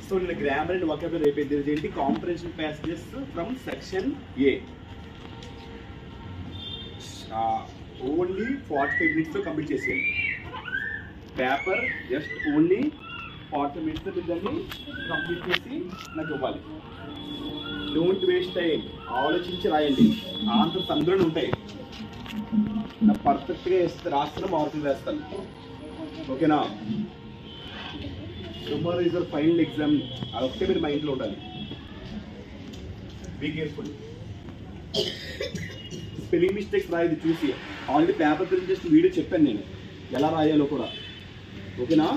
So నేను grammar and vocabulary అయిపోయింది. ఏంటి comprehension passages from section A. Only 45 minutes complete చేసేయండి. పేపర్ జస్ట్ ఓన్లీ 40 minutes మీరు దాన్ని కంప్లీట్ చేసి నాకు ఇవ్వాలి. డోంట్ వేస్ట్ టైం, ఆలోచించి రాయండి. ఆన్సర్స్ అందులోనే ఉంటాయి. నాకు పర్ఫెక్ట్గా రాస్తాను, మార్కులు వేస్తాను. ఓకేనా? Tomorrow is your final exam. అదొకటే మీరు మైండ్లో ఉండాలి. Be careful. స్పెల్లింగ్ మిస్టేక్స్ రాయదు చూసి. ఆల్రెడీ పేపర్ గురించి జస్ట్ వీడియో చెప్పాను నేను ఎలా రాయాలో కూడా. ఓకేనా?